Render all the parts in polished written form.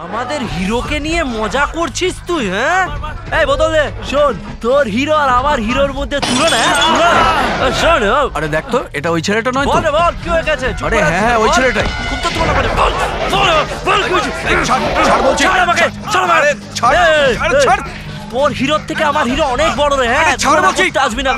আমাদের হিরোকে নিয়ে মজা করছিস তুই? হ্যাঁ এই বোতল দে। শোন, তোর হিরো আর আমার হিরোর মধ্যে তুলনা। শোন, আরে দেখ তো, এটা ওই ছেলেটা নয় তো? বল বল কি হয়ে গেছে? আরে হ্যাঁ ওই ছেলেটাই। খুব তো তুলনা করে। বল বল বল কি হয়েছে? ছাড় বলছি। ছাড় আমাকে, ছাড় আমাকে। ছাড়। তোর হিরোর থেকে আমার হিরো অনেক বড় রে। হ্যাঁ ছাড় বলছি। আসবি না।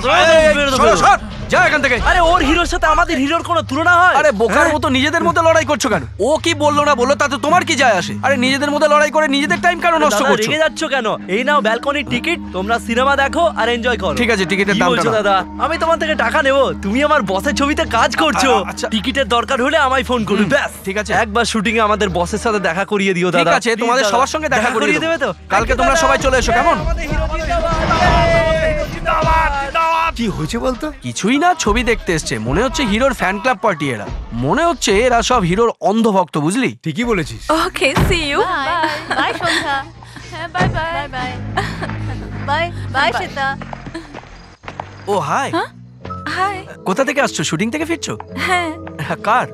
যা এখান থেকে। আরে ওর হিরোর সাথে আমাদের হিরোর কোনো তুলনা হয়? আরে বোকার মতো নিজেদের মধ্যে লড়াই করছো কেন? ও কি বললো না বললো তাতে তোমার কি যায় আসে? আরে নিজেদের মধ্যে লড়াই করে নিজেদের টাইম কেন নষ্ট করছো? রেগে যাচ্ছ কেন? এই নাও ব্যালকনির টিকিট, তোমরা সিনেমা দেখো আর এনজয় করো। ঠিক আছে, টিকিটের কি দামটা বলছো দাও। দাদা? আমি তোমার থেকে টাকা নেব? তুমি আমার বসের ছবিতে কাজ করছো। আচ্ছা। টিকিটের দরকার হলে আমায় ফোন করবে। ব্যাস ঠিক আছে। একবার শুটিং এ আমাদের বসের সাথে দেখা করিয়ে দিও দাদা। ঠিক আছে, তোমাদের সবার সঙ্গে দেখা করিয়ে দেবে তো? কালকে তোমরা সবাই চলে এসো, কেমন? কি হয়েছে বলতো? কিছুই না, ছবি দেখতে এসছে। মনে হচ্ছে হিরোর ফ্যান ক্লাব পার্টি এরা। মনে হচ্ছে এরা সব হিরোর অন্ধভক্ত, বুঝলি? ঠিকই বলেছিস। Okay, see you. Bye Sandhya. হ্যাঁ bye bye bye bye bye Shweta. ও হাই। হাই। কোথা থেকে আসছো? শুটিং থেকে ফিরছো? হ্যাঁ, কার?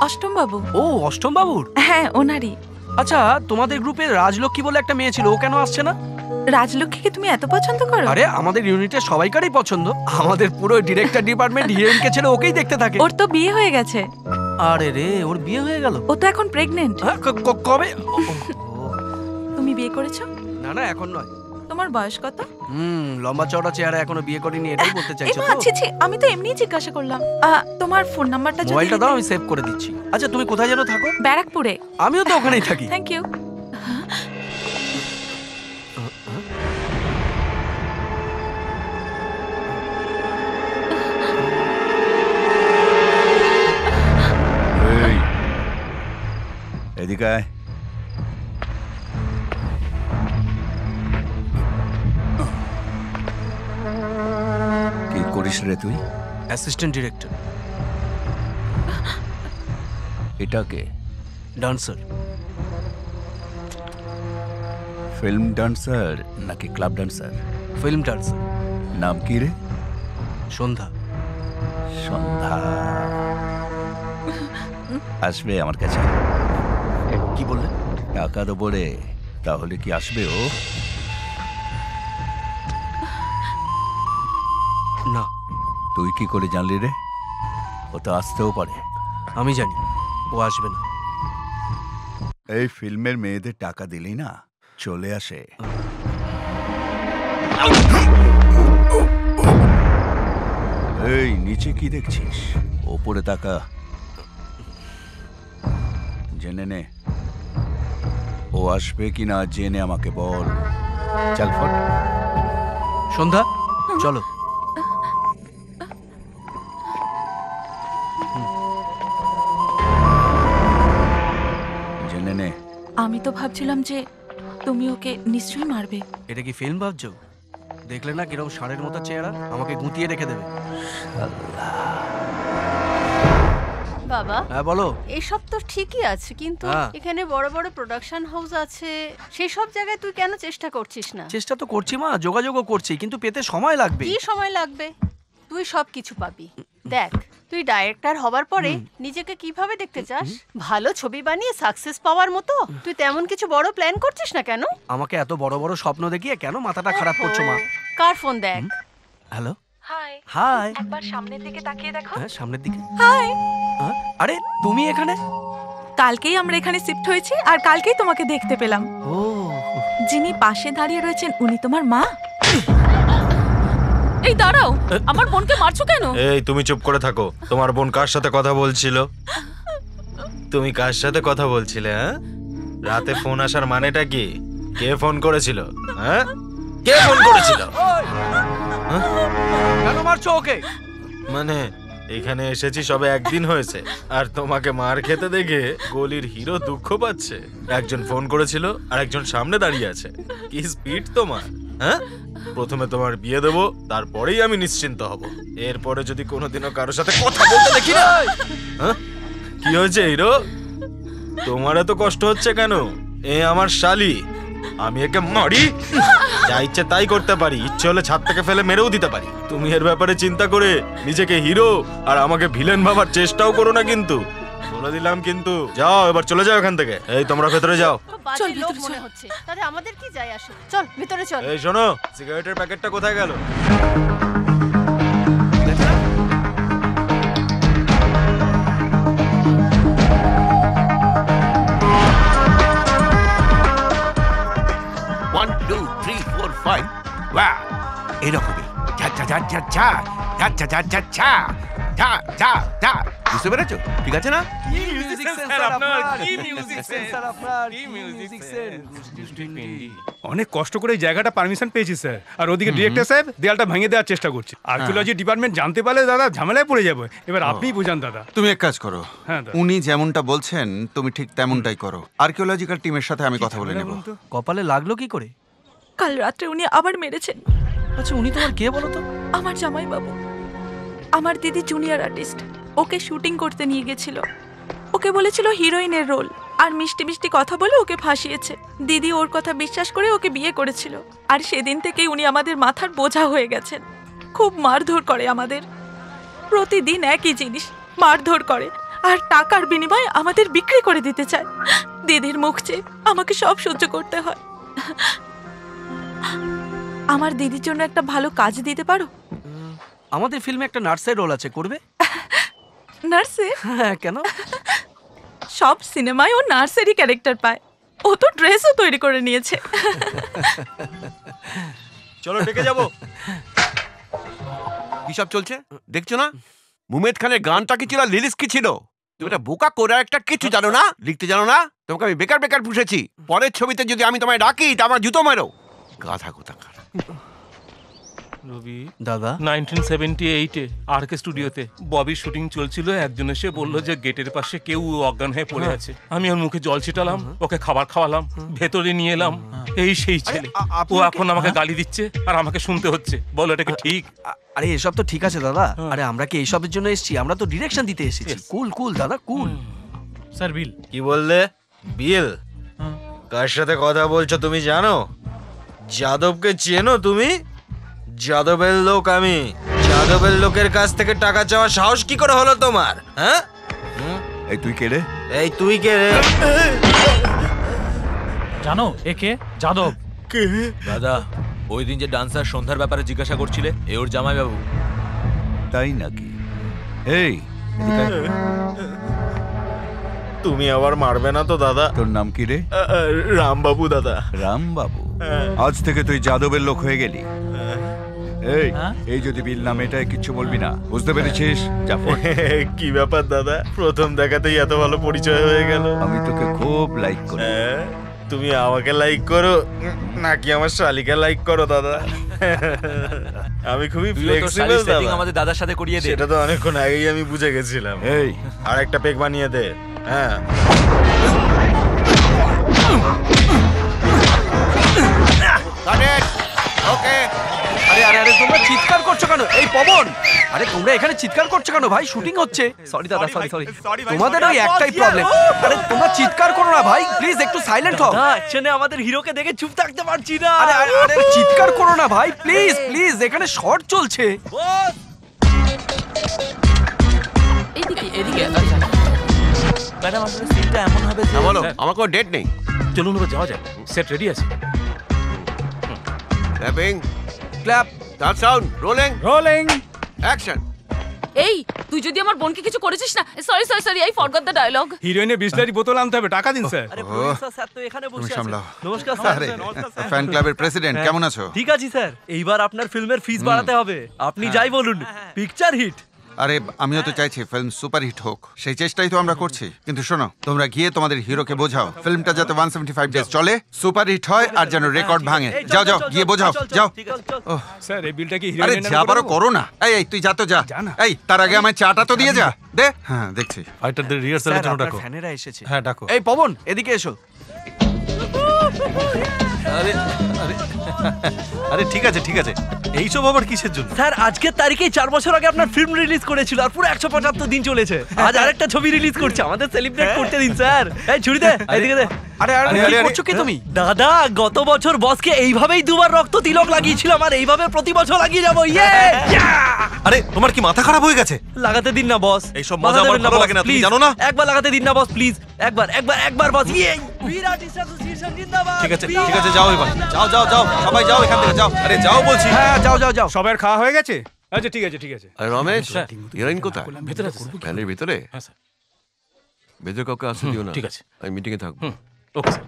অষ্টম বাবু। ও অষ্টম বাবুর। হ্যাঁ, ওনারই। আচ্ছা, তোমাদের গ্রুপে রাজলক্ষ্মী বলে একটা মেয়ে ছিল, ও কেন আসছে না? রাজলক্ষ্মীকে তুমি এত পছন্দ করো? আরে আমাদের ইউনিটের সবাইকারই পছন্দ। আমাদের পুরো ডিরেক্টর ডিপার্টমেন্ট হিরোইনকে ছেড়ে ওকেই দেখতে থাকে। ওর তো বিয়ে হয়ে গেছে। আরে রে, ওর বিয়ে হয়ে গেল? ও তো এখন প্রেগনেন্ট। হ্যাঁ, কবে? তুমি বিয়ে করেছো? না না, এখন নয়। তোমার বয়স কত? লম্বা চওড়া চেহারা, এখনো বিয়ে করিনি, এটাই বলতে চাইছো এমা, তো? আচ্ছা আচ্ছা, আমি তো এমনিই জিজ্ঞাসা করলাম। তোমার ফোন নাম্বারটা যদি মোবাইলটা দাও, দিতে। আমি সেভ করে দিচ্ছি। আচ্ছা, তুমি কোথায় যেন থাকো? ব্যারাকপুরে। আমিও তো ওখানেই থাকি। Thank you. এই, এদিকে আয়। কি করিস রে তুই? Assistant director. এটাকে ডান্সার। ফিল্ম ডান্সার নাকি ক্লাব ডান্সার? Film dancer. নাম কি রে? সন্ধ্যা। সন্ধ্যা আসবে আমার কাছে। কি বললে? টাকা দেবো রে, তাহলে কি আসবে ও? না। তুই কি করে জানলি রে? ও তো আসতেও পারে। আমি জানি ও আসবে না। এই ফিল্মের মেয়েদের টাকা দিলি না, চলে আসে। এই নিচে কি দেখছিস? ওপরে তাকা, জেনে নে ও আসবে কিনা। জেনে আমাকে বল। চল ফট। সন্ধ্যা চলো। জেনে নে। আমি তো ভাবছিলাম যে তুমি ওকে নিশ্চয়ই মারবে। এটা কি ফিল্ম ভাবছো? দেখলে না কিরকম ষাঁড়ের মতো চেহারা, আমাকে গুঁতিয়ে রেখে দেবে। বাবা হ্যাঁ বলো। এসব তো ঠিকই আছে, কিন্তু হ্যাঁ। এখানে বড় বড় প্রোডাকশন হাউস আছে, সেই সব জায়গায় তুই কেন চেষ্টা করছিস না? চেষ্টা তো করছি মা, যোগাযোগও করছি, কিন্তু পেতে সময় লাগবে। কি সময় লাগবে? তুই সব কিছু পাবি। দেখ, তুই ডাইরেক্টর হবার পরে নিজেকে কিভাবে দেখতে চাস? ভালো ছবি বানিয়ে সাকসেস পাওয়ার মতো তুই তেমন কিছু বড় প্ল্যান করছিস না কেন? আমাকে এত বড় বড় স্বপ্ন দেখিয়ে কেন মাথাটা খারাপ করছো মা? কার ফোন দেখ। হ্যালো। হাই। হাই। একবার সামনের দিকে তাকিয়ে দেখো। হ্যাঁ, সামনের দিকে। হাই। আরে তুমি এখানে? কালকেই আমরা এখানে শিফট হয়েছি আর কালকেই তোমাকে দেখতে পেলাম। ও, যিনি পাশে দাঁড়িয়ে রয়েছেন উনি তোমার মা? এই দাঁড়াও, আমার বোনকে মারছো কেন? এই তুমি চুপ করে থাকো। তোমার বোন কার সাথে কথা বলছিল? তুমি কার সাথে কথা বলছিলে? হ্যাঁ, রাতে ফোন আসার মানেটা কি? কে ফোন করেছিল? হ্যাঁ, কে ফোন করেছিল? কেন মারছো ওকে? মানে এখানে এসেছি সবে একদিন হয়েছে আর তোমাকে মার খেতে দেখে গলির হিরো দুঃখ পাচ্ছে। একজন ফোন করেছিল আর একজন সামনে দাঁড়িয়ে আছে। কি স্পিড তোমার! হ্যাঁ, প্রথমে তোমার বিয়ে দেবো, তারপরেই আমি নিশ্চিন্ত হব। এরপরে যদি কোনোদিনও কারোর সাথে কথা বলতে দেখি না। হ্যাঁ, কি হয়েছে হিরো? তোমার এত কষ্ট হচ্ছে কেন? এ আমার শালি, আমি একে মারি, যা ইচ্ছে তাই করতে পারি। ইচ্ছে হলে ছাদ থেকে ফেলে মেরেও দিতে পারি। তুমি এর ব্যাপারে চিন্তা করে নিজেকে হিরো আর আমাকে ভিলেন ভাবার চেষ্টাও করো না কিন্তু। বলে দিলাম কিন্তু। যাও এবার চলে যাও এখান থেকে। এই তোমরা ভেতরে যাও। খুব বাজে চল, লোক ভিতরে মনে চল। হচ্ছে, তাহলে আমাদের কি যায় আসে? চল ভিতরে চল। এই শোনো, সিগারেটের প্যাকেটটা কোথায় গেল? One two three four five বাহ এরকমই যা যা যা যা যা যা যা যা যা যা যা যা যা বুঝতে পেরেছো? ঠিক আছে না? কি মিউজিক সেন্স আপনার, কি মিউজিক সেন্স আপনার, কি মিউজিক সেন্স। অনেক কষ্ট করে এই জায়গাটা পারমিশন পেয়েছি স্যার, আর ওদিকে ডিরেক্টর সাহেব দেয়ালটা ভেঙে দেওয়ার চেষ্টা করছে। আর্কিওলজি ডিপার্টমেন্ট জানতে পারলে দাদা ঝামেলায় পড়ে যাবে। এবার আপনিই বোঝান দাদা। তুমি এক কাজ করো, হ্যাঁ দাদা। উনি যেমনটা বলছেন তুমি ঠিক তেমনটাই করো। আর্কিওলজিক্যাল টিমের সাথে আমি কথা বলে নেব। বলুন তো। কপালে লাগলো কি করে? কাল রাত্রে উনি আবার মেরেছেন। আচ্ছা উনি তোমার কে বলো তো? আমার জামাই বাবু, আমার দিদি জুনিয়র আর্টিস্ট, ওকে শুটিং করতে নিয়ে গেছিল। ওকে বলেছিল হিরোইনের রোল, আর মিষ্টি মিষ্টি কথা বলে ওকে ফাঁসিয়েছে। দিদি ওর কথা বিশ্বাস করে ওকে বিয়ে করেছিল, আর সেদিন থেকেই উনি আমাদের মাথার বোঝা হয়ে গেছেন। খুব মারধর করে আমাদের, প্রতিদিন একই জিনিস, মারধর করে, আর টাকার বিনিময়ে আমাদের বিক্রি করে দিতে চায়। দিদির মুখ চেয়ে আমাকে সব সহ্য করতে হয়। আমার দিদির জন্য একটা ভালো কাজ দিতে পারো? আমাদের ফিল্মে একটা নার্সের রোল আছে, করবে? নার্সে? হ্যাঁ, কেন? সব সিনেমায় ও নার্সারি ক্যারেক্টার পায়। ও তো ড্রেসও তৈরি করে নিয়েছে। চলো ডেকে যাবো। কি সব চলছে দেখছো না? মুমেদ খানের গানটা কি ছিল, লিরিক্স কি ছিল? তুমি একটা বোকা করে একটা কিছু জানো না, লিখতে জানো না। তোমাকে আমি বেকার বেকার পুষেছি, পরের ছবিতে যদি আমি তোমায় ডাকি তা আমার জুতো মারো। গাধা কোথাকার। রবি, দাদা 1978-এ আরকে স্টুডিওতে ববির শুটিং চলছিল। একজন এসে বলল যে গেটের পাশে কেউ অজ্ঞান হয়ে পড়ে আছে। আমি ওর মুখে জল ছিটালাম, ওকে খাবার খাওয়ালাম, ভেতরে নিয়ে এলাম। এই সেই ছেলে। ও এখন আমাকে গালি দিচ্ছে আর আমাকে শুনতে হচ্ছে। বলো এটা কি ঠিক? আরে এসব তো ঠিক আছে দাদা। আরে আমরা কি এইসবের জন্য এসেছি? আমরা তো ডিরেকশন দিতে এসেছি। কুল কুল দাদা, কুল। স্যার বিল। কি বললে? বিল? কার সাথে কথা বলছো তুমি জানো? যাদবকে চেনো তুমি? যাদবের লোক আমি। যাদবের লোকের কাছ থেকে টাকা চাওয়ার সাহস কি করে হলো তোমার? হ্যাঁ, এই তুই কে রে? এই তুই কে রে? জানো একে? যাদব। কে? দাদা, ওই দিন যে ডান্সার সন্ধ্যার ব্যাপারে জিজ্ঞাসা করছিলে, এ ওর জামাই বাবু। তাই নাকি? এই এদিকে আয়। তুমি আবার মারবে না তো দাদা? তোর নাম কি রে? রামবাবু দাদা। রামবাবু? আজ থেকে তুই যাদবের লোক হয়ে গেলি। এই এই যদি বিল নামে এটা কিচ্ছু বলবি না, বুঝতে পেরেছিস? জাফর, কি ব্যাপার দাদা, প্রথম দেখাতেই এত ভালো পরিচয় হয়ে গেল। আমি তোকে খুব লাইক করি। তুমি আমাকে লাইক করো নাকি আমার শালিকা লাইক করো দাদা? আমি খুবই ফ্লেক্সিবল দাদা। আমাদের দাদার সাথে করিয়ে দে। সেটা তো অনেকক্ষণ আগেই আমি বুঝে গেছিলাম। এই আর একটা পেক বানিয়ে দে। হ্যাঁ, ওকে। আরে আরে আরে তোমরা চিৎকার করছো কেন? এই পবন, আরে তোমরা এখানে চিৎকার করছো কেন ভাই? শুটিং হচ্ছে। সরি দাদা, সরি সরি। তোমাদের ওই একটাই প্রবলেম। আরে তোমরা চিৎকার করো না ভাই, প্লিজ একটু সাইলেন্ট হও। না, এখানে আমাদের হিরোকে দেখে চুপ থাকতে পারছি না। আরে আরে আরে চিৎকার করো না ভাই, প্লিজ প্লিজ, এখানে শর্ট চলছে। বস! এদিকে এদিকে। ম্যাডাম, আপনার সিনটা এমন হবে যে বলো, আমার কোনো ডেট নেই। চলুন এবার যাওয়া যায়, সেট রেডি আছে। Clapping, clap. Start sound, rolling, rolling. Action. এই তুই যদি আমার বোনকে কিছু করেছিস না, sorry sorry sorry, I forgot the dialogue. হিরোইনের বিসলারি বোতল আনতে হবে, টাকা দিন স্যার। আরে প্রডিউসার স্যার তো এখানে তুমি বসে সামলাও। আছেন। নমস্কার স্যার। আরে ফ্যান ক্লাবের প্রেসিডেন্ট, কেমন আছো? ঠিক আছে স্যার, এইবার আপনার ফিল্মের ফিস বাড়াতে হবে। আপনি যাই বলুন, পিকচার হিট। আরে আমিও তো চাইছি ফিল্ম সুপারহিট হোক, সেই চেষ্টাই তো আমরা করছি। কিন্তু শোনো, তোমরা গিয়ে তোমাদের হিরোকে বোঝাও ফিল্মটা যাতে 175 ডেজ চলে, সুপারহিট হয়, আর যেন রেকর্ড ভাঙে। এই, চল, যাও যাও, চল, চল, গিয়ে বোঝাও, চল, চল, যাও। ঠিক আছে, চল। ওহ, স্যার এই বিলটা কি আরে হিরোইনের নামে যা করে পারো দেবো? করো না। এই এই তুই যা তো যা। যা না। এই তার আগে আমায় চাটা তো দিয়ে যা, দে। হ্যাঁ দেখছি। ফাইটারদের রিহার্সালের স্যার, জন্য আপনার ডাকো। ফ্যানেরা এসেছে। হ্যাঁ ডাকো। এই পবন, এদিকে এসো। আরে আরে আরে ঠিক আছে ঠিক আছে, এইসব আবার কিসের জন্য? স্যার আজকের তারিখেই 4 বছর আগে আপনার ফিল্ম রিলিজ করেছিল আর পুরো 175 দিন চলেছে। আজ আরেকটা ছবি রিলিজ করছে, আমাদের সেলিব্রেট করতে দিন স্যার। এই ছুরি দে, এদিকে দে। আরে আরে কি করছো কি তুমি? দাদা গত বছর বসকে এইভাবেই দুবার রক্ত তিলক লাগিয়েছিলাম আর এইভাবে প্রতি বছর লাগিয়ে যাবো। ইয়ে! আরে তোমার কি মাথা খারাপ হয়ে গেছে? লাগাতে দিন না বস। এইসব মজা আমার ভালো লাগে না, তুমি জানো না? একবার লাগাতে দিন না বস প্লিজ। একবার বস। ইয়ে! বিরাট অ্যাসোসিয়েশন জিন্দাবাদ। ঠিক আছে যাও এবার, যাও যাও যাও সবাই যাও এখান থেকে যাও। আরে যাও বলছি। হ্যাঁ যাও যাও যাও। সবার খাওয়া হয়ে গেছে? আচ্ছা ঠিক আছে ঠিক আছে। আরে রমেশ, হিরোইন কোথায়? ভেতরে আছে স্যার। ভ্যানের ভিতরে? হ্যাঁ স্যার। ভেতরে কাউকে আসতে দিও না। ঠিক আছে। আমি মিটিং এ থাকবো। Okay sir.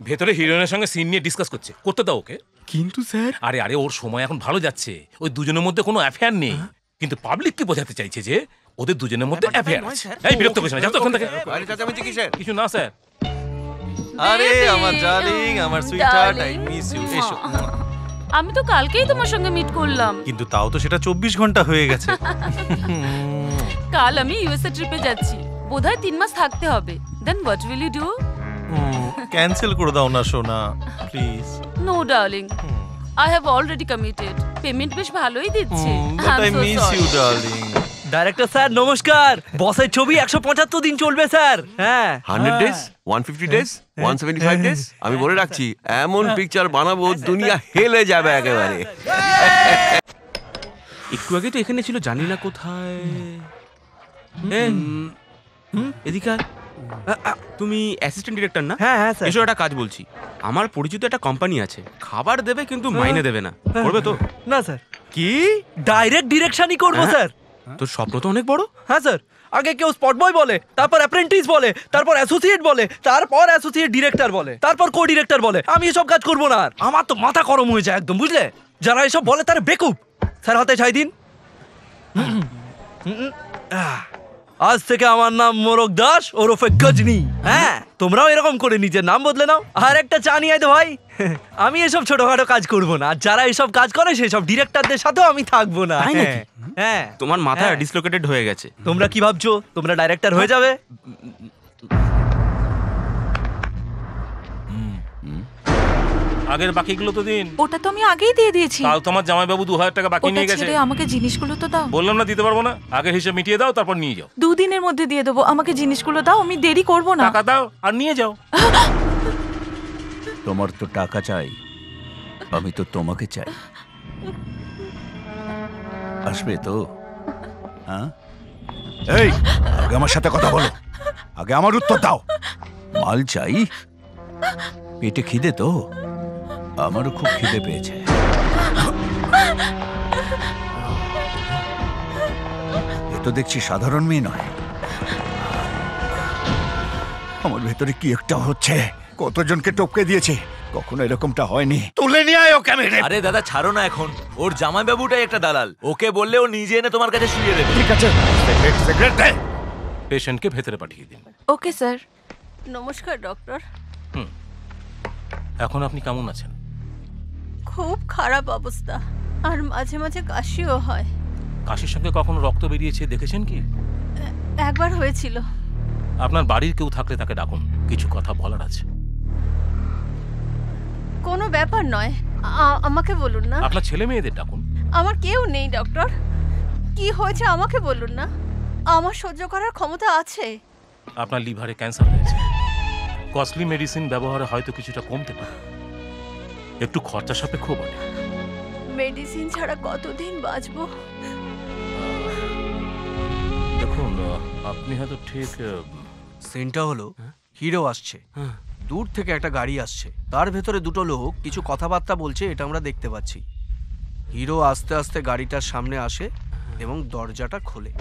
ভেতরে হিরোইনের সঙ্গে সিন নিয়ে ডিসকাস করতে দাও ওকে। কিন্তু স্যার আরে ওর সময় এখন ভালো যাচ্ছে, ওই দুজনের মধ্যে কোনো অ্যাফেয়ার নেই, কিন্তু পাবলিক কি বোঝাতে চাইছে যে ওদের দুজনের মধ্যে অ্যাফেয়ার আছে। এই বিরক্ত করিস না, যাও তো ওখান থেকে। আরে চাচামেচি কিসের? কিছু না স্যার। আরে আমার ডার্লিং, আমার সুইটহার্ট, আই মিস ইউ। এসো। আমি তো কালকেই তোমার সঙ্গে মিট করলাম। কিন্তু তাও তো সেটা 24 ঘন্টা হয়ে গেছে। কাল আমি ইউএসএ ট্রিপে যাচ্ছি, বোধহয় 3 মাস থাকতে হবে। Then what will you do? Cancel করে দাও না সোনা, please. No darling, I have already committed. Payment বেশ ভালোই দিচ্ছে। But I miss you darling. Director sir নমস্কার। বসের ছবি 175 দিন চলবে স্যার। হ্যাঁ 100 ডেজ, 150 ডেজ, 175 ডেজ। আমি বলে রাখছি, এমন পিকচার বানাবো দুনিয়া হেলে যাবে একেবারে। একটু আগে তো এখানে ছিল, জানি না কোথায়। এদিকে তুমি অ্যাসিস্ট্যান্ট ডিরেক্টর না? হ্যাঁ হ্যাঁ স্যার। এসো একটা কাজ বলছি। আমার পরিচিত একটা কোম্পানি আছে, খাবার দেবে কিন্তু মাইনে দেবে না। করবে তো? না স্যার। কি? ডাইরেক্ট ডিরেকশনই করবো স্যার। তোর স্বপ্ন তো অনেক বড়। হ্যাঁ স্যার। আগে কেউ স্পট বয় বলে, তারপর অ্যাপ্রেন্টিস বলে, তারপর অ্যাসোসিয়েট বলে, তারপর অ্যাসোসিয়েট ডিরেক্টর বলে, তারপর কো ডিরেক্টর বলে। আমি এসব কাজ করবো না আর। আমার তো মাথা গরম হয়ে যায় একদম, বুঝলে? যারা এসব বলে তারা বেকুব। স্যার হাতে ছাই দিন। আজ থেকে আমার নাম মোরক দাস ওরফে গজনি। হ্যাঁ তোমরাও এরকম করে নিজের নাম বদলে নাও। আর একটা চা নিয়ে আয় তো ভাই। আমি এসব ছোটখাটো কাজ করবো না, আর যারা এসব কাজ করে সেসব ডিরেক্টরদের সাথেও আমি থাকবো না। হ্যাঁ তোমার মাথা ডিসলোকেটেড হয়ে গেছে। তোমরা কি ভাবছো তোমরা ডাইরেক্টর হয়ে যাবে? আগের বাকিগুলো তো দিন। ওটা তো আমি আগেই দিয়ে দিয়েছি। কাল তোমার জামাইবাবু 2000 টাকা বাকি ওটা নিয়ে গেছে। ছেড়ে আমাকে জিনিসগুলো তো দাও। বললাম না দিতে পারবো না, আগের হিসাব মিটিয়ে দাও তারপর নিয়ে যাও। 2 দিনের মধ্যে দিয়ে দেবো, আমাকে জিনিসগুলো দাও, আমি দেরি করব না। টাকা দাও আর নিয়ে যাও। তোমার তো টাকা চাই, আমি তো তোমাকে চাই। আসবে তো? হ্যাঁ এই আগে আমার সাথে কথা বলো, আগে আমার উত্তর দাও। মাল চাই? পেটে খিদে তো? আমারও খুব খিদে পেয়েছে। এ তো দেখছি সাধারণ মেয়ে নয়। আমার ভেতরে কি একটা হচ্ছে। কতজনকে টপকে দিয়েছে, কখনো এরকমটা হয়নি। তুলে নিয়ে আয় ওকে মেরে। আরে দাদা ছাড়ো না, এখন ওর জামাইবাবুটাই একটা দালাল, ওকে বললে ও নিজে এনে তোমার কাছে শুইয়ে দেবে। ঠিক আছে, সিগারেট দে। পেশেন্টকে ভেতরে পাঠিয়ে দিন। Okay sir. নমস্কার ডক্টর। এখন আপনি কেমন আছেন? খুব খারাপ অবস্থা, আর মাঝে মাঝে কাশিও হয়। কাশির সঙ্গে কখনো রক্ত বেরিয়েছে দেখেছেন কি? একবার হয়েছিল। আপনার বাড়ির কেউ থাকলে তাকে ডাকুন, কিছু কথা বলার আছে। কোনো ব্যাপার নয়, আমাকে বলুন না। আপনার ছেলে মেয়েদের ডাকুন। আমার কেউ নেই ডক্টর। কি হয়েছে আমাকে বলুন না, আমার সহ্য করার ক্ষমতা আছে। আপনার লিভারে ক্যান্সার হয়েছে, কস্টলি মেডিসিন ব্যবহারে হয়তো কিছুটা কমতে পারে, একটু খরচা সাপেক্ষ বটে। মেডিসিন ছাড়া কতদিন বাঁচবো? দেখুন আপনি হয়তো ঠিক। সিনটা হলো হিরো আসছে, দূর থেকে একটা গাড়ি আসছে, তার ভেতরে দুটো লোক কিছু কথাবার্তা বলছে, এটা আমরা দেখতে পাচ্ছি। হিরো আস্তে আস্তে গাড়িটার সামনে আসে এবং দরজাটা খোলে,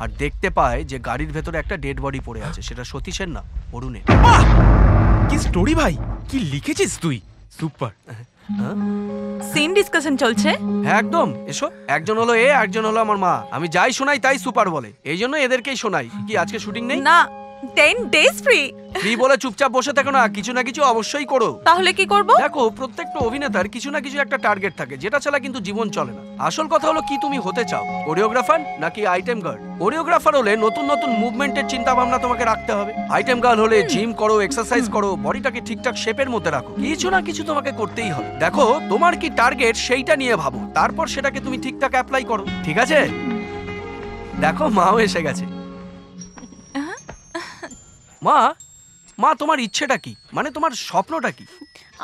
আর দেখতে পায় যে গাড়ির ভেতরে একটা ডেড বডি পড়ে আছে। সেটা সতীশের না, অরুণের। কি স্টোরি ভাই, কি লিখেছিস তুই, সুপার। সিন ডিসকাশন চলছে। হ্যাঁ একদম, এসো। একজন হলো একজন হলো আমার মা। আমি যাই শোনাই তাই সুপার বলে, এই জন্য এদেরকেই শোনাই। কি আজকে শুটিং নেই? না, 10 days ফ্রি। ফ্রি বলে চুপচাপ বসে থাকো না, কিছু না কিছু অবশ্যই করো। তাহলে কি করব? দেখো, প্রত্যেকটা অভিনেতার কিছু না কিছু একটা টার্গেট থাকে, যেটা ছাড়া কিন্তু জীবন চলে না। আসল কথা হলো কি তুমি হতে চাও, কোরিওগ্রাফার নাকি আইটেম গার্ল? কোরিওগ্রাফার হলে নতুন নতুন মুভমেন্টের চিন্তা ভাবনা তোমাকে রাখতে হবে। আইটেম গার্ল হলে জিম করো, এক্সারসাইজ করো, বডিটাকে ঠিকঠাক শেপের মধ্যে রাখো। কিছু না কিছু তোমাকে করতেই হবে। দেখো তোমার কি টার্গেট সেইটা নিয়ে ভাবো, তারপর সেটাকে তুমি ঠিকঠাক অ্যাপ্লাই করো, ঠিক আছে? দেখো মাও এসে গেছে। মা, মা তোমার ইচ্ছেটা কি, মানে তোমার স্বপ্নটা কি?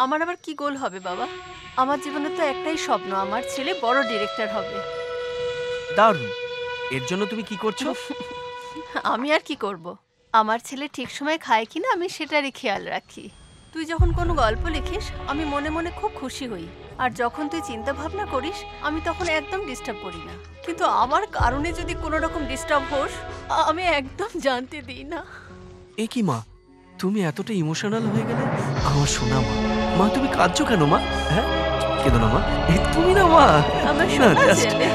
আমার আবার কি গোল হবে বাবা? আমার জীবনে তো একটাই স্বপ্ন, আমার ছেলে বড় ডিরেক্টর হবে। দারুণ। এর জন্য তুমি কি করছো? আমি আর কি করব? আমার ছেলে ঠিক সময় খায় কিনা আমি সেটারই খেয়াল রাখি। তুই যখন কোনো গল্প লিখিস আমি মনে মনে খুব খুশি হই, আর যখন তুই চিন্তা ভাবনা করিস আমি তখন একদম ডিস্টার্ব করি না। কিন্তু আমার কারণে যদি কোনো রকম ডিস্টার্ব হোস আমি একদম জানতে দিই না। এ কি মা, তুমি এতটা ইমোশনাল হয়ে গেলে? আমার সোনা মা। মা তুমি কাঁদছো কেন মা? হ্যাঁ, কেঁদো না মা, তুমি না মা, আমার সোনা ছেলে।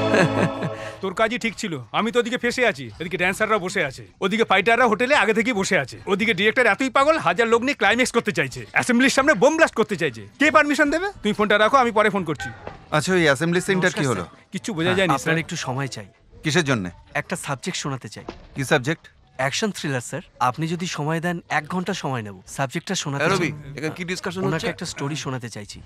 তোর কাজই ঠিক ছিল। আমি তো ওদিকে ফেসে আছি, ওদিকে ড্যান্সাররা বসে আছে, ওদিকে ফাইটাররা হোটেলে আগে থেকেই বসে আছে, ওদিকে ডিরেক্টর এতই পাগল 1000 লোক নিয়ে ক্লাইম্যাক্স করতে চাইছে, অ্যাসেম্বলির সামনে বোম ব্লাস্ট করতে চাইছে। কে পারমিশন দেবে? তুমি ফোনটা রাখো, আমি পরে ফোন করছি। আচ্ছা, ওই অ্যাসেম্বলি সেন্টার কি হলো? কিচ্ছু বোঝা যায়নি আপনার স্যার। একটু সময় চাই। কিসের জন্য? একটা সাবজেক্ট শোনাতে চাই। কি সাবজেক্ট? Action thriller sir. আপনি যদি সময় দেন 1 ঘন্টা সময় নেব। সাবজেক্টটা শোনাতে চাই। রবি, এখানে কি ডিসকাশন হচ্ছে? ওনাকে একটা স্টোরি শোনাতে চাইছি।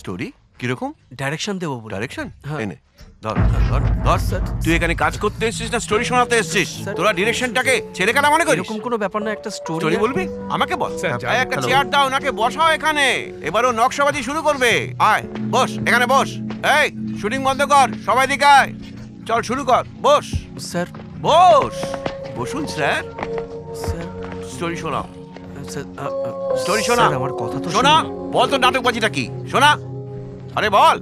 স্টোরি কিরকম? ডাইরেকশন দেবো বলে। ডাইরেকশন? এনে ধর ধর ধর স্যার। তুই এখানে কাজ করতে এসেছিস না স্টোরি শোনাতে এসেছিস? তোরা ডিরেকশনটাকে ছেলে খেলা মনে করিস? এরকম কোনো ব্যাপার না, একটা স্টোরি বলবি? আমাকে বল। স্যার, আয়, একটা চেয়ার দাও, ওনাকে বসাও এখানে। এবারও নকশাবাজি শুরু করবে। আয় বস, এখানে বস। এই শুটিং বন্ধ কর, সবাই দিকে আয়। চল শুরু কর, বস। স্যার বস। বসুন স্যার। স্যার স্টোরি শোনাও। স্টোরি শোনা। আমার কথা তো শোনা। বল তো নাটকবাজিটা কি, শোনা। আরে বল।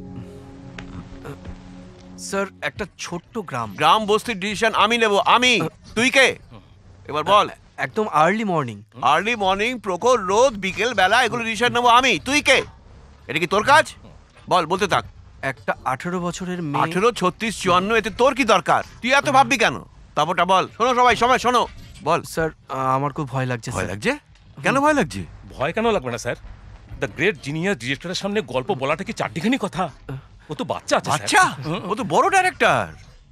স্যার একটা ছোট্ট গ্রাম। গ্রাম বস্তির ডিসিশন আমি নেব, আমি। তুই কে? এবার বল। একদম আর্লি মর্নিং। আর্লি মর্নিং, প্রখর রোদ, বিকেল বেলা, এগুলো ডিসিশন নেব আমি। তুই কে? এটা কি তোর কাজ? বল, বলতে থাক। একটা 18 বছরের মেয়ে। 18, 36, 54, এতে তোর কি দরকার? তুই এত ভাববি কেন? তারপরটা বল। শোনো সবাই, সবাই শোনো। বল। স্যার আমার খুব ভয় লাগছে। ভয় লাগছে? কেন ভয় লাগছে? ভয় কেন লাগবে না স্যার? দ্য গ্রেট জিনিয়াস ডিরেক্টরের সামনে গল্প বলাটা কি চারটিখানি কথা? ও তো বাচ্চা আছে। আচ্ছা, ও তো বড় ডাইরেক্টর।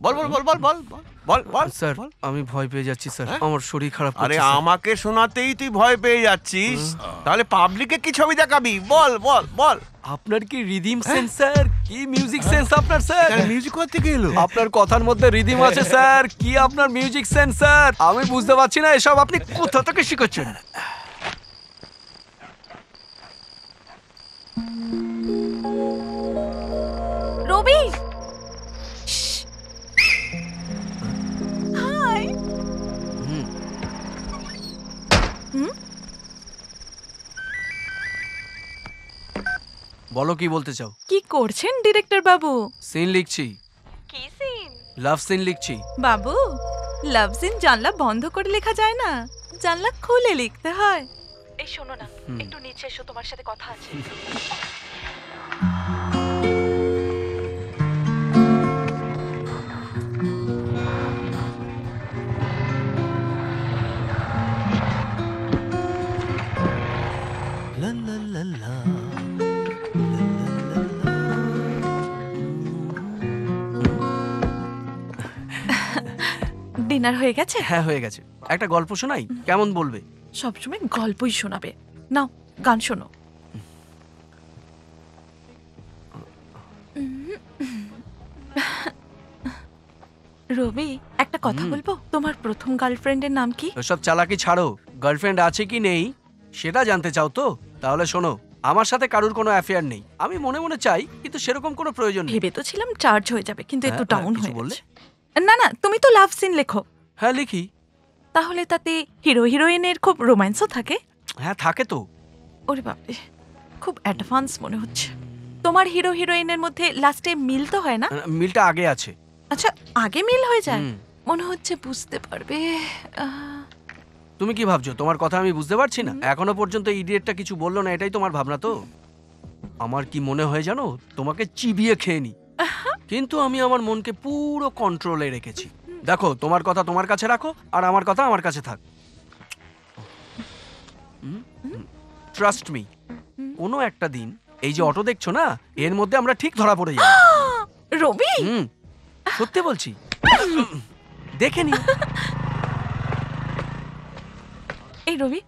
বল বল বল বল বল বল বল। স্যার আমি ভয় পেয়ে যাচ্ছি স্যার, আমার শরীর খারাপ করছে। আরে আমাকে শোনাতেই তুই ভয় পেয়ে যাচ্ছিস, তাহলে পাবলিকে কি ছবি দেখাবি? বল বল বল। আপনার কি রিদিম সেন্স স্যার? কি মিউজিক সেন্স আপনার স্যার? মিউজিক কোথা থেকে এলো? আপনার কথার মধ্যে রিদিম আছে স্যার। কি আপনার মিউজিক সেন্স স্যার? আমি বুঝতে পারছি না এসব আপনি কোথা থেকে শিখেছেন। রবি, হাই। বলো কি বলতে চাও? কি করছেন ডিরেক্টর বাবু? সিন লিখছি। কি সিন? লাভ সিন লিখছি। বাবু, লাভ সিন জানলা বন্ধ করে লেখা যায় না, জানলা খুলে লিখতে হয়। এই শোনো না, একটু নিচে এসো, তোমার সাথে কথা আছে। ডিনার হয়ে গেছে? হ্যাঁ হয়ে গেছে। একটা গল্প শোনাই, কেমন বলবে? সবসময় গল্পই শোনাবে। নাও গান শোনো। রবি, একটা কথা বলবো? তোমার প্রথম গার্লফ্রেন্ডের নাম কি? ওসব চালাকি ছাড়ো। গার্লফ্রেন্ড আছে কি নেই সেটা জানতে চাও তো? তাহলে শোনো, আমার সাথে কারুর কোনো অ্যাফেয়ার নেই। আমি মনে মনে চাই, কিন্তু সেরকম কোনো প্রয়োজন নেই। ভেবে তো ছিলাম চার্জ হয়ে যাবে, কিন্তু একটু ডাউন কিছু হয়ে বললে? বললে। না না, তুমি তো লাভ সিন লেখো। হ্যাঁ লিখি। তাহলে তাতে হিরো হিরোইনের খুব রোম্যান্সও থাকে? হ্যাঁ থাকে তো। ওরে বাপরে, খুব অ্যাডভান্স মনে হচ্ছে। তোমার হিরো হিরোইনের মধ্যে লাস্টে মিল তো হয় না? মিলটা আগে আছে। আচ্ছা, আগে মিল হয়ে যায়? মনে হচ্ছে বুঝতে পারবে। তুমি কি ভাবছো তোমার কথা আমি বুঝতে পারছি না? এখনো পর্যন্ত ইডিয়েটটা কিছু বললো না, এটাই তোমার ভাবনা তো? আমার কি মনে হয় জানো, তোমাকে চিবিয়ে খেয়ে নি, কিন্তু আমি আমার মনকে পুরো কন্ট্রোলে রেখেছি। দেখো, তোমার কথা তোমার কাছে রাখো, আর আমার কথা আমার কাছে থাক। ট্রাস্ট মি, কোনো একটা দিন এই যে অটো দেখছো না, এর মধ্যে আমরা ঠিক ধরা পড়ে যাবো। রবি, সত্যি বলছি, দেখে নি। এই রবি,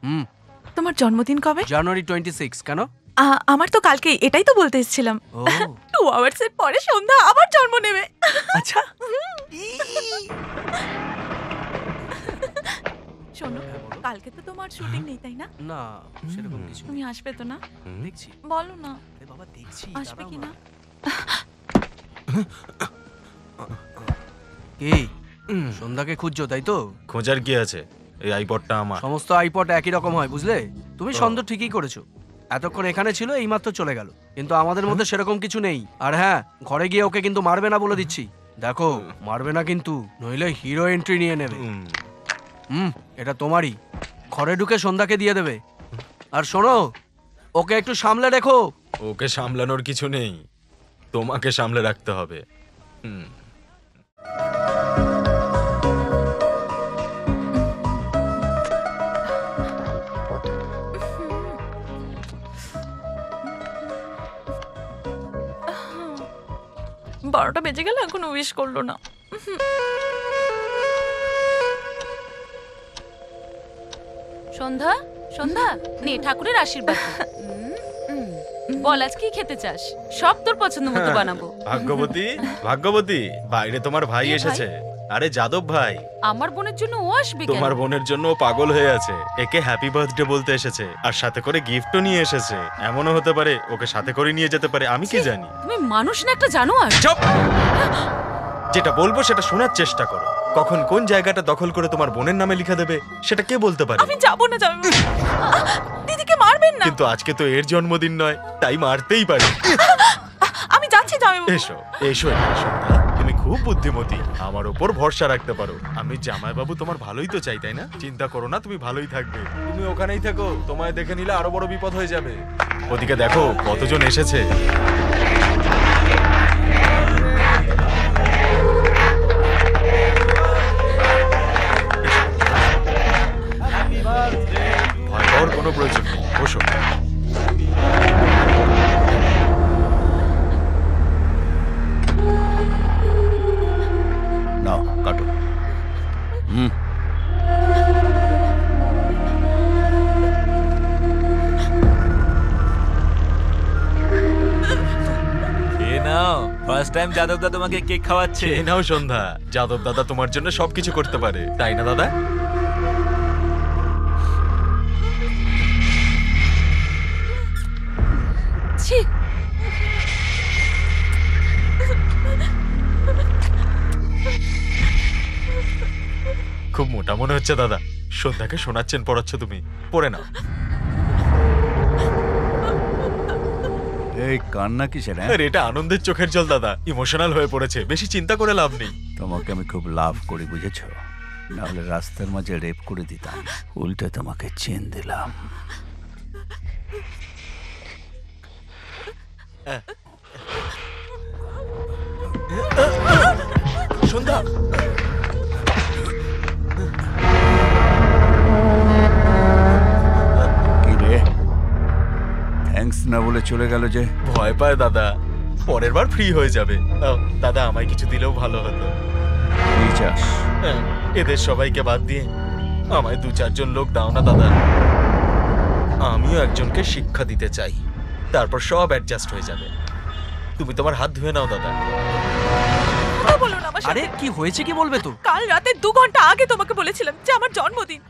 তোমার জন্মদিন কবে? জানুয়ারি 26। কেন? আমার তো কালকে, এটাই তো বলতে এসেছিলাম। 2 আওয়ার্স এর পরে সন্ধ্যা আবার জন্ম নেবে। আচ্ছা, শোনো, কালকে তো তোমার শুটিং নেই তাই না? না সেরকম কিছু। তুমি আসবে তো না? দেখছি। বলো না। আরে বাবা দেখছি, আসবে কি না? কি সন্ধ্যাকে খুঁজছো তাই তো? খোঁজার কি আছে, এই আইপডটা আমার। সমস্ত আইপড একই রকম হয় বুঝলে। তুমি সন্দেহ ঠিকই করেছো, এতক্ষণ এখানে ছিল, এইমাত্র চলে গেল, কিন্তু আমাদের মধ্যে সেরকম কিছু নেই। আর হ্যাঁ, ঘরে গিয়ে ওকে কিন্তু মারবে না বলে দিচ্ছি। দেখো, মারবে না কিন্তু, নইলে হিরো এন্ট্রি নিয়ে নেবে। এটা তোমারই, ঘরে ঢুকে সন্ধ্যাকে দিয়ে দেবে। আর শোনো, ওকে একটু সামলে রেখো। ওকে সামলানোর কিছু নেই, তোমাকে সামলে রাখতে হবে। বারোটা বেজে গেল, এখনো উইশ করলো না। সন্ধ্যা, সন্ধ্যা নে ঠাকুরের আশীর্বাদ। বল আজ কি খেতে চাস, সব তোর পছন্দ মতো বানাবো। ভাগ্যবতী, ভাগ্যবতী, বাইরে তোমার ভাই এসেছে। আরে যাদব ভাই, আমার বোনের জন্য ও আসবে কেন? তোমার বোনের জন্য ও পাগল হয়ে আছে, একে হ্যাপি বার্থডে বলতে এসেছে, আর সাথে করে গিফটও নিয়ে এসেছে। এমনও হতে পারে ওকে সাথে করে নিয়ে যেতে পারে, আমি কি জানি। তুমি মানুষ না একটা জানোয়ার। চুপ! যেটা বলবো সেটা শোনার চেষ্টা করো। কখন কোন জায়গাটা দখল করে তোমার বোনের নামে লিখে দেবে সেটা কে বলতে পারে? আমি যাবো না, যাবো। দিদিকে মারবেন না। কিন্তু আজকে তো এর জন্মদিন নয়, তাই মারতেই পারি। আমি যাচ্ছি, যাবো। এসো এসো এখানে সন্ধ্যা, তুমি খুব বুদ্ধিমতী, আমার উপর ভরসা রাখতে পারো। আমি জামাইবাবু তোমার ভালোই তো চাই তাই না? চিন্তা করো না, তুমি ভালোই থাকবে। তুমি ওখানেই থাকো, তোমায় দেখে নিলে আরো বড় বিপদ হয়ে যাবে। ওদিকে দেখো কতজন এসেছে। ভয় পাওয়ার কোনো প্রয়োজন নেই, বসো। নাও কাটো। ফার্স্ট টাইম যাদব দা তোমাকে কেক খাওয়াচ্ছে। খেয়ে নাও সন্ধ্যা, যাদব দাদা তোমার জন্য সবকিছু করতে পারে, তাই না দাদা? ছি, খুব মোটা মনে হচ্ছে দাদা। সন্ধ্যাকে শোনাচ্ছেন পড়াচ্ছ তুমি, পড়ে নাও। এই কান্না কিসের? আরে এটা আনন্দের চোখের জল দাদা, ইমোশনাল হয়ে পড়েছে, বেশি চিন্তা করে লাভ নেই। তোমাকে আমি খুব লাভ করি বুঝেছ, নাহলে রাস্তার মাঝে রেপ করে দিতাম, উল্টে তোমাকে চেন দিলাম। সন্ধ্যা, কি রে, থ্যাঙ্কস না বলে চলে গেল যে? ভয় পায় দাদা, পরের বার ফ্রি হয়ে যাবে। দাদা আমায় কিছু দিলেও ভালো হতো। কি চাস? এদের সবাইকে বাদ দিয়ে আমায় 2-4 জন লোক দাও না দাদা। আমিও একজনকে শিক্ষা দিতে চাই, তারপর সব অ্যাডজাস্ট হয়ে যাবে। তুমি তোমার হাত ধুয়ে নাও দাদা। আরে কি হয়েছে, কি বলবে তো? কাল রাতে 2 ঘন্টা আগে তোমাকে বলেছিলাম যে আমার জন্মদিন।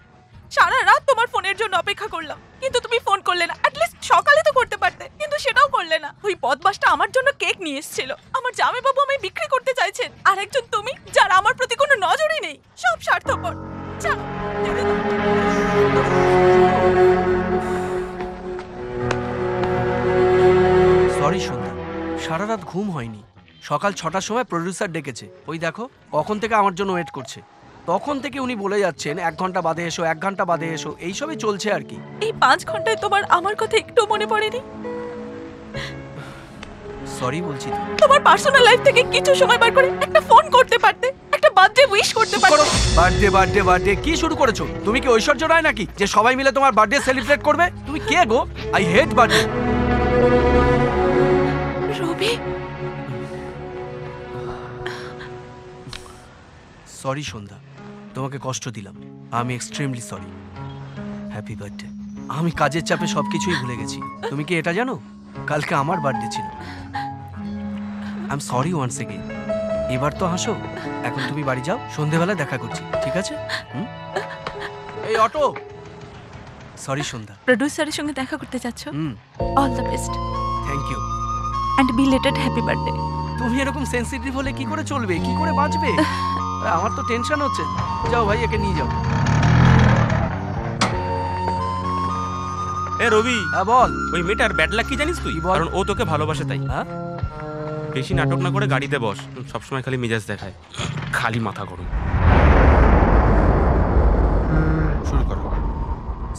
সারা রাত তোমার ফোনের জন্য অপেক্ষা করলাম, কিন্তু তুমি ফোন করলে না। অ্যাটলিস্ট সকালে তো করতে পারতে, কিন্তু সেটাও করলে না। ওই বদমাসটা আমার জন্য কেক নিয়ে এসেছিল। আমার জামাইবাবু আমায় বিক্রি করতে চাইছেন, আর একজন তুমি, যার আমার প্রতি কোনো নজরই নেই। সব স্বার্থপর। সরি সন্ধ্যা, সারা রাত ঘুম হয়নি। সকাল 6টার সময় প্রডিউসার ডেকেছে, ওই দেখো কখন থেকে আমার জন্য ওয়েট করছে। তখন থেকে উনি বলে যাচ্ছেন 1 ঘন্টা বাদে এসো, 1 ঘন্টা বাদে এসো, এইসবই চলছে আর কি। এই 5 ঘন্টায় তোমার আমার কথা একটু মনে পড়েনি? সরি বলছি তো। তোমার পার্সোনাল লাইফ থেকে কিছু সময় বার করে একটা ফোন করতে পারতে, একটা বার্থডে উইশ করতে পারতে। বার্থডে বার্থডে বার্থডে কি শুরু করেছো? তুমি কি ঐশ্বর্য রায় নাকি যে সবাই মিলে তোমার বার্থডে সেলিব্রেট করবে? তুমি কে গো? I hate birthday. Rabi, sorry Sandhya, তোমাকে কষ্ট দিলাম। আমি এক্সট্রিমলি সরি। Happy birthday. আমি কাজের চাপে সবকিছুই ভুলে গেছি। তুমি কি এটা জানো? কালকে আমার বার্থডে ছিল। I am sorry once again. এবার তো হাসো। এখন তুমি বাড়ি যাও, সন্ধেবেলা দেখা করছি, ঠিক আছে? এই অটো। সরি সন্ধ্যা। প্রোডিউসারের সঙ্গে দেখা করতে যাচ্ছ? All the best. Thank you and belated happy birthday. তুমি এরকম সেনসিটিভ হলে কি করে চলবে? কি করে বাঁচবে? আমার তো টেনশন হচ্ছে। যাও ভাই, একে নিয়ে যাও। এ রবি, হ্যাঁ বল। ওই মেয়েটার ব্যাড লাক কি জানিস তুই? কারণ ও তোকে ভালোবাসে তাই। হ্যাঁ, বেশি নাটক না করে গাড়িতে বস। সবসময় খালি মেজাজ দেখায়, খালি মাথা গরম। শুরু করো।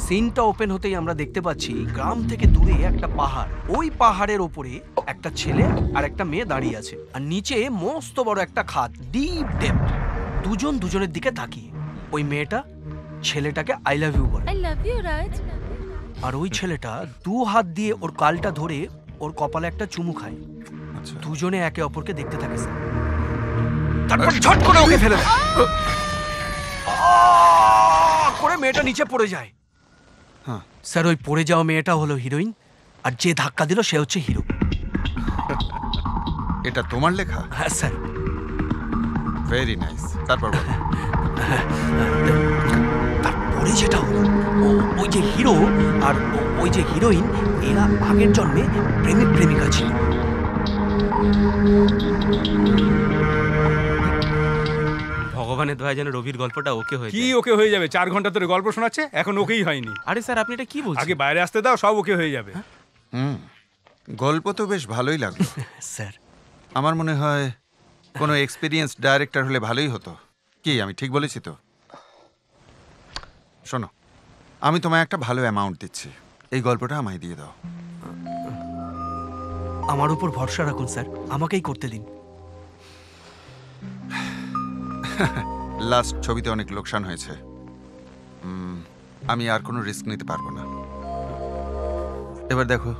সিনটা ওপেন হতেই আমরা দেখতে পাচ্ছি গ্রাম থেকে দূরে একটা পাহাড়। ওই পাহাড়ের ওপরে একটা ছেলে আর একটা মেয়ে দাঁড়িয়ে আছে, আর নিচে মস্ত বড় একটা খাদ, ডিপ ডেপথ। দুজন দুজনের দিকে তাকিয়ে। ওই মেয়েটা ছেলেটাকে আই লাভ ইউ বলে, আই লাভ ইউ রাজ। আর ওই ছেলেটা দু হাত দিয়ে ওর গালটা ধরে ওর কপালে একটা চুমু খায়। দুজনে একে অপরকে দেখতে থাকে স্যার। তারপর ঝট করে ওকে ফেলে দেয়। করে মেয়েটা নিচে পড়ে যায়। স্যার, ওই পড়ে যাওয়া মেয়েটা হলো হিরোইন, আর যে ধাক্কা দিল সে হচ্ছে হিরো। এটা তোমার লেখা? হ্যাঁ স্যার। Very nice. তারপর বলো। তারপরে যেটা হলো, ওই যে হিরো আর ওই যে হিরোইন, এরা আগের জন্মে প্রেমিক প্রেমিকা ছিল। ভগবানের দয়া যেন রবির গল্পটা ওকে হয়ে কি ওকে হয়ে যাবে? 4 ঘন্টা ধরে গল্প শোনাচ্ছে, এখন ওকেই হয়নি। আরে স্যার, আপনি এটা কি বলছেন? আগে বাইরে আসতে দাও, সব ওকে হয়ে যাবে। গল্প তো বেশ ভালোই লাগলো স্যার। আমার মনে হয় কোনো এক্সপিরিয়েন্স ডাইরেক্টর হলে ভালোই হতো। কি আমি ঠিক বলেছি তো? শোনো, আমি তোমায় একটা ভালো অ্যামাউন্ট দিচ্ছি, এই গল্পটা আমায় দিয়ে দাও। আমার উপর ভরসা রাখুন স্যার, আমাকেই করতে দিন। লাস্ট ছবিতে অনেক লোকসান হয়েছে, আমি আর কোনো রিস্ক নিতে পারবো না। এবার দেখো,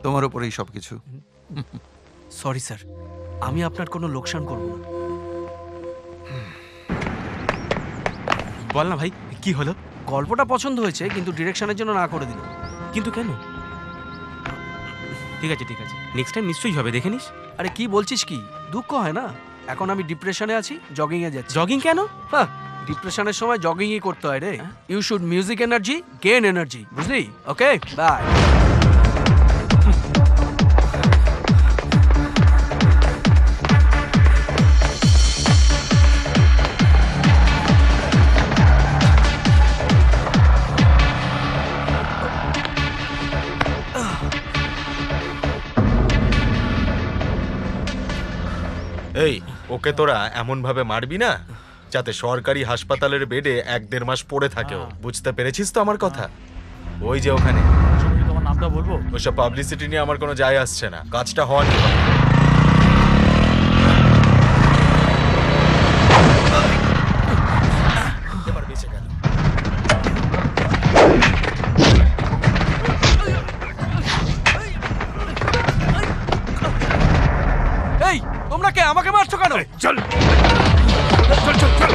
তোমার উপরেই সব কিছু। সরি স্যার, আমি আপনার কোনো লোকসান করব না। বল না ভাই, কি হলো? গল্পটা পছন্দ হয়েছে, কিন্তু ডিরেকশনের জন্য না করে দিল। কিন্তু কেন? ঠিক আছে ঠিক আছে, নেক্সট টাইম নিশ্চয়ই হবে, দেখে নিস। আরে কি বলছিস কি? দুঃখ হয় না? এখন আমি ডিপ্রেশনে আছি, জগিং এ যাচ্ছি। জগিং কেন? হ্যাঁ, ডিপ্রেশনের সময় জগিংই করতে হয় রে। You should music energy, gain energy, বুঝলি? Okay, bye. এই, ওকে তোরা এমন ভাবে মারবি না যাতে সরকারি হাসপাতালের বেডে 1-1.5 মাস পড়ে থাকে। বুঝতে পেরেছিস তো আমার কথা? ওই যে ওখানে। তোমার নামটা বলবো? ওইসব পাবলিসিটি নিয়ে আমার কোনো যায় আসছে না, কাজটা হওয়া নিয়ে। এবার বেঁচে গেল। এই, তোমরা কে আমাকে মারছো কেন? চল চল চল চল।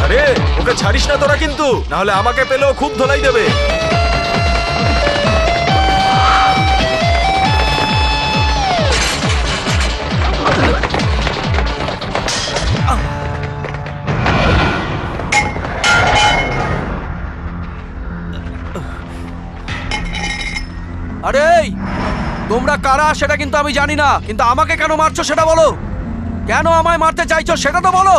আরে ওকে ছাড়িস না তোরা, কিন্তু না হলে আমাকে পেলেও খুব ধোলাই দেবে। আরে তোমরা কারা সেটা কিন্তু আমি জানি না, কিন্তু আমাকে কেন মারছো সেটা বলো। কেন আমায় মারতে চাইছো সেটা তো বলো।